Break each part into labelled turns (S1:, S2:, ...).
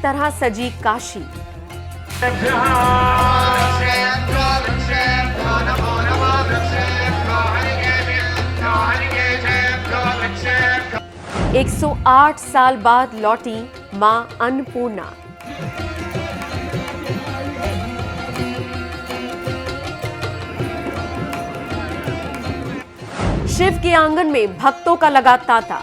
S1: तरह सजी काशी। एक 108 साल बाद लौटी मां अन्नपूर्णा। शिव के आंगन में भक्तों का लगा तांता।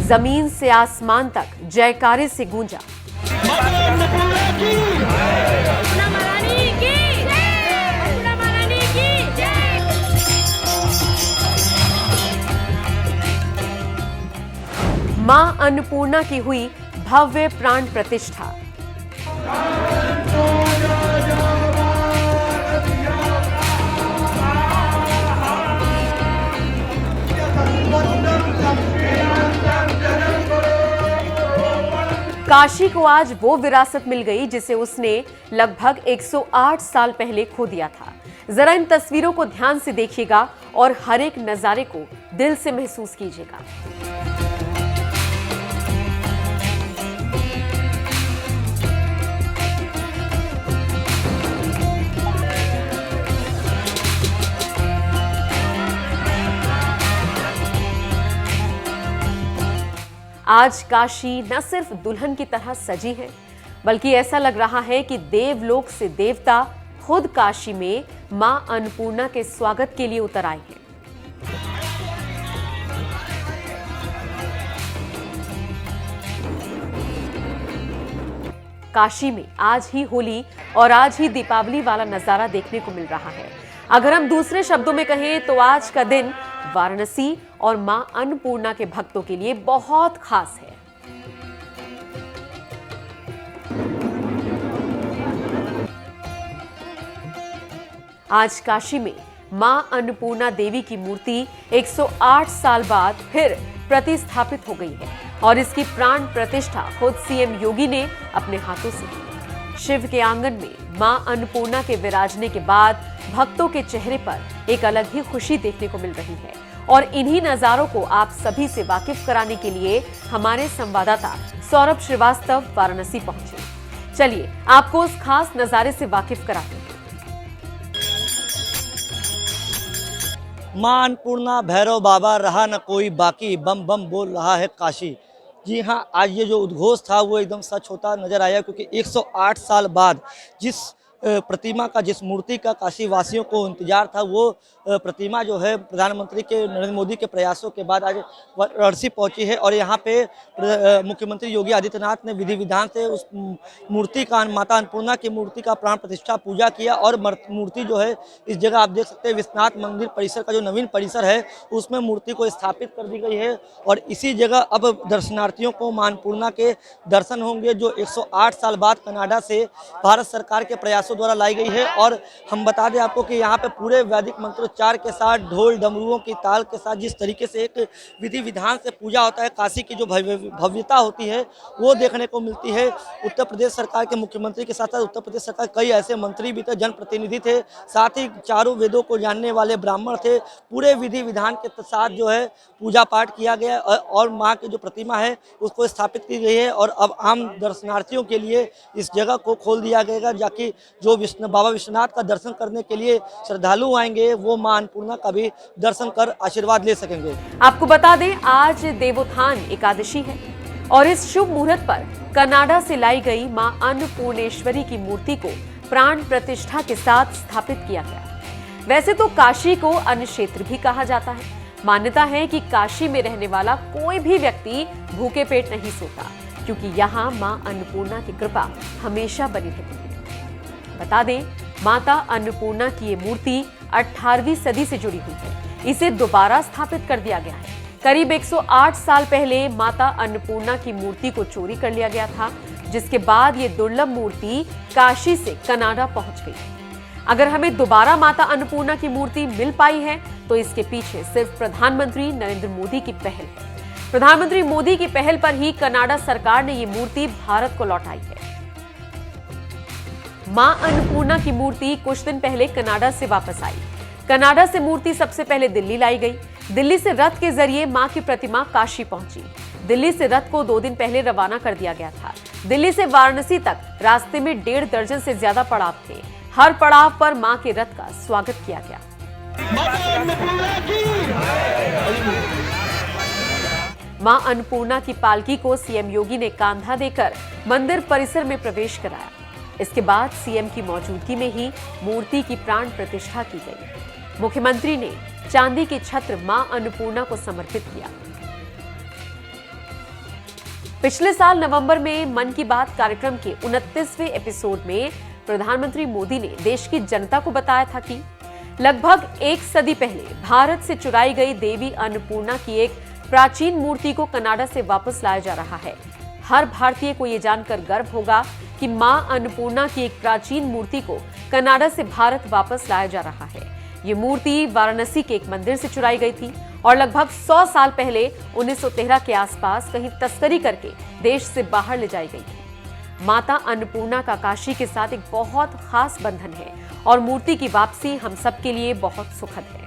S1: जमीन से आसमान तक जयकारे से गूंजा। मां अन्नपूर्णा की हुई भव्य प्राण प्रतिष्ठा। काशी को आज वो विरासत मिल गई जिसे उसने लगभग 108 साल पहले खो दिया था। जरा इन तस्वीरों को ध्यान से देखिएगा और हर एक नजारे को दिल से महसूस कीजिएगा। आज काशी न सिर्फ दुल्हन की तरह सजी है, बल्कि ऐसा लग रहा है कि देवलोक से देवता खुद काशी में मां अन्नपूर्णा के स्वागत के लिए उतर आए हैं। काशी में आज ही होली और आज ही दीपावली वाला नजारा देखने को मिल रहा है। अगर हम दूसरे शब्दों में कहें तो आज का दिन वाराणसी और मां अन्नपूर्णा के भक्तों के लिए बहुत खास है। आज काशी में मां अन्नपूर्णा देवी की मूर्ति 108 साल बाद फिर प्रतिस्थापित हो गई है और इसकी प्राण प्रतिष्ठा खुद सीएम योगी ने अपने हाथों से की। शिव के आंगन में मां अन्नपूर्णा के विराजने के बाद भक्तों के चेहरे पर एक अलग ही खुशी देखने को मिल रही है और इन्हीं नजारों को आप सभी से वाकिफ कराने के लिए हमारे संवाददाता सौरभ श्रीवास्तव वाराणसी पहुंचे। चलिए आपको उस खास नजारे से वाकिफ कराते हैं।
S2: मां अन्नपूर्णा भैरव बाबा रहा न कोई बाकी, बम बम बोल रहा है काशी। जी हाँ, आज ये जो उद्घोष था वो एकदम सच होता नजर आया, क्योंकि 108 साल बाद जिस प्रतिमा का, जिस मूर्ति का काशी वासियों को इंतजार था, वो प्रतिमा जो है प्रधानमंत्री के नरेंद्र मोदी के प्रयासों के बाद आज वाराणसी पहुंची है और यहाँ पे मुख्यमंत्री योगी आदित्यनाथ ने विधि विधान से उस मूर्ति का, माता अन्नपूर्णा की मूर्ति का प्राण प्रतिष्ठा पूजा किया और मूर्ति जो है इस जगह आप देख सकते हैं विश्वनाथ मंदिर परिसर का जो नवीन परिसर है उसमें मूर्ति को स्थापित कर दी गई है और इसी जगह अब दर्शनार्थियों को मां अन्नपूर्णा के दर्शन होंगे, जो 108 साल बाद कनाडा से भारत सरकार के प्रयासों द्वारा लाई गई है। और हम बता दें आपको कि यहाँ पे पूरे वैदिक मंत्रोच्चार के साथ, ढोल डमरुओं की ताल के साथ जिस तरीके से एक विधि विधान से पूजा होता है, काशी की जो भव्यता होती है वो देखने को मिलती है। उत्तर प्रदेश सरकार के मुख्यमंत्री के साथ साथ उत्तर प्रदेश सरकार कई ऐसे मंत्री भी थे, जनप्रतिनिधि थे, साथ ही चारों वेदों को जानने वाले ब्राह्मण थे। पूरे विधि विधान के साथ जो है पूजा पाठ किया गया और माँ की जो प्रतिमा है उसको स्थापित की गई है और अब आम दर्शनार्थियों के लिए इस जगह को खोल दिया गया, जाकि जो बाबा विश्वनाथ का दर्शन करने के लिए श्रद्धालु आएंगे वो मां अन्नपूर्णा का भी दर्शन कर आशीर्वाद ले सकेंगे।
S1: आपको बता दें आज देवोत्थान एकादशी है और इस शुभ मुहूर्त पर कनाडा से लाई गई मां अन्नपूर्णेश्वरी की मूर्ति को प्राण प्रतिष्ठा के साथ स्थापित किया गया। वैसे तो काशी को अन्न क्षेत्र भी कहा जाता है। मान्यता है कि काशी में रहने वाला कोई भी व्यक्ति भूखे पेट नहीं सोता, क्योंकि यहाँ मां अन्नपूर्णा की कृपा हमेशा बनी रहती है। बता दें माता अन्नपूर्णा की ये मूर्ति 18वीं सदी से जुड़ी हुई है। इसे दोबारा स्थापित कर दिया गया है। करीब 108 साल पहले माता अन्नपूर्णा की मूर्ति को चोरी कर लिया गया था, जिसके बाद ये दुर्लभ मूर्ति काशी से कनाडा पहुंच गई। अगर हमें दोबारा माता अन्नपूर्णा की मूर्ति मिल पाई है तो इसके पीछे सिर्फ प्रधानमंत्री नरेंद्र मोदी की पहल है। प्रधानमंत्री मोदी की पहल पर ही कनाडा सरकार ने ये मूर्ति भारत को लौटाई है। मां अन्नपूर्णा की मूर्ति कुछ दिन पहले कनाडा से वापस आई। कनाडा से मूर्ति सबसे पहले दिल्ली लाई गई। दिल्ली से रथ के जरिए मां की प्रतिमा काशी पहुंची। दिल्ली से रथ को 2 दिन पहले रवाना कर दिया गया था। दिल्ली से वाराणसी तक रास्ते में 1.5 दर्जन से ज्यादा पड़ाव थे। हर पड़ाव पर मां के रथ का स्वागत किया गया। मां अन्नपूर्णा की पालकी को सीएम योगी ने कांधा देकर मंदिर परिसर में प्रवेश कराया। इसके बाद सीएम की मौजूदगी में ही मूर्ति की प्राण प्रतिष्ठा की गई। मुख्यमंत्री ने चांदी की छत्र मां अन्नपूर्णा को समर्पित किया। पिछले साल नवंबर में मन की बात कार्यक्रम के 29वें एपिसोड में प्रधानमंत्री मोदी ने देश की जनता को बताया था कि लगभग 1 सदी पहले भारत से चुराई गई देवी अन्नपूर्णा की एक प्राचीन मूर्ति को कनाडा से वापस लाया जा रहा है। हर भारतीय को यह जानकर गर्व होगा कि मां अन्नपूर्णा की एक प्राचीन मूर्ति को कनाडा से भारत वापस लाया जा रहा है। ये मूर्ति वाराणसी के एक मंदिर से चुराई गई थी और लगभग 100 साल पहले 1913 के आसपास कहीं तस्करी करके देश से बाहर ले जाई गई थी। माता अन्नपूर्णा का काशी के साथ एक बहुत खास बंधन है और मूर्ति की वापसी हम सबके लिए बहुत सुखद है।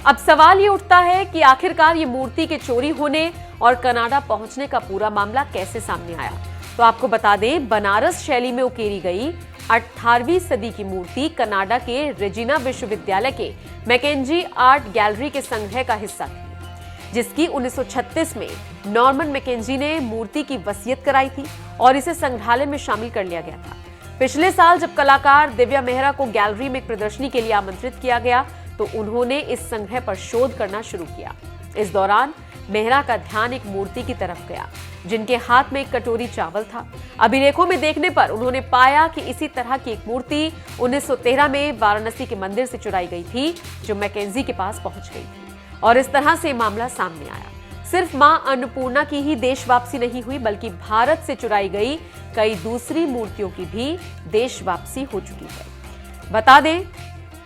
S1: अब सवाल ये उठता है कि आखिरकार ये मूर्ति के चोरी होने और कनाडा पहुंचने का पूरा मामला कैसे सामने आया। तो आपको बता दें, बनारस शैली में उकेरी गई 18वीं सदी की मूर्ति कनाडा के रेजिना विश्वविद्यालय के मैकेंजी आर्ट गैलरी के संग्रह का हिस्सा थी, जिसकी 1936 में नॉर्मन मैकेंजी ने मूर्ति की वसीयत कराई थी और इसे संग्रहालय में शामिल कर लिया गया था। पिछले साल जब कलाकार दिव्या मेहरा को गैलरी में एक प्रदर्शनी के लिए आमंत्रित किया गया तो उन्होंने इस संग्रह पर शोध करना शुरू किया। इस दौरान मेहरा का ध्यान एक मूर्ति की तरफ गया जिनके हाथ में एक कटोरी चावल था। अभिलेखों में देखने पर उन्होंने पाया कि इसी तरह की एक मूर्ति 1913 में वाराणसी के मंदिर से चुराई गई थी, जो मैकेंजी के पास पहुंच गई थी और इस तरह से मामला सामने आया। सिर्फ मां अन्नपूर्णा की ही देश वापसी नहीं हुई, बल्कि भारत से चुराई गई कई दूसरी मूर्तियों की भी देश वापसी हो चुकी है। बता दें,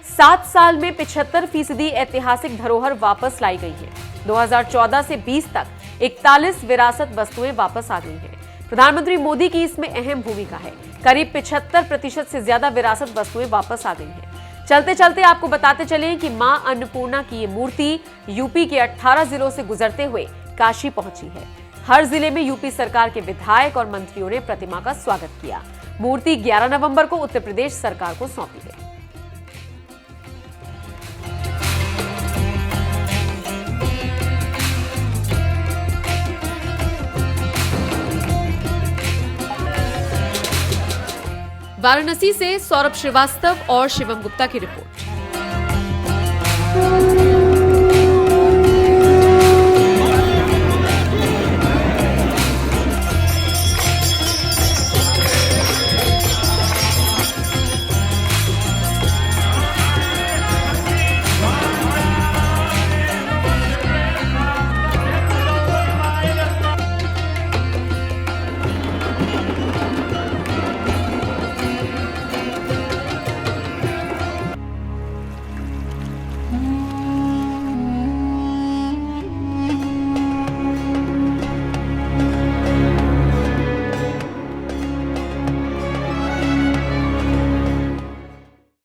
S1: 7 साल में 75% ऐतिहासिक धरोहर वापस लाई गई है। 2014 से 20 तक 41 विरासत वस्तुएं वापस आ गई हैं। प्रधानमंत्री मोदी की इसमें अहम भूमिका है। करीब 75% से ज्यादा विरासत वस्तुएं वापस आ गई हैं। चलते चलते आपको बताते चलें कि मां अन्नपूर्णा की ये मूर्ति यूपी के 18 जिलों से गुजरते हुए काशी पहुंची है। हर जिले में यूपी सरकार के विधायक और मंत्रियों ने प्रतिमा का स्वागत किया। मूर्ति 11 नवंबर को उत्तर प्रदेश सरकार को सौंपी गई। वाराणसी से सौरभ श्रीवास्तव और शिवम गुप्ता की रिपोर्ट।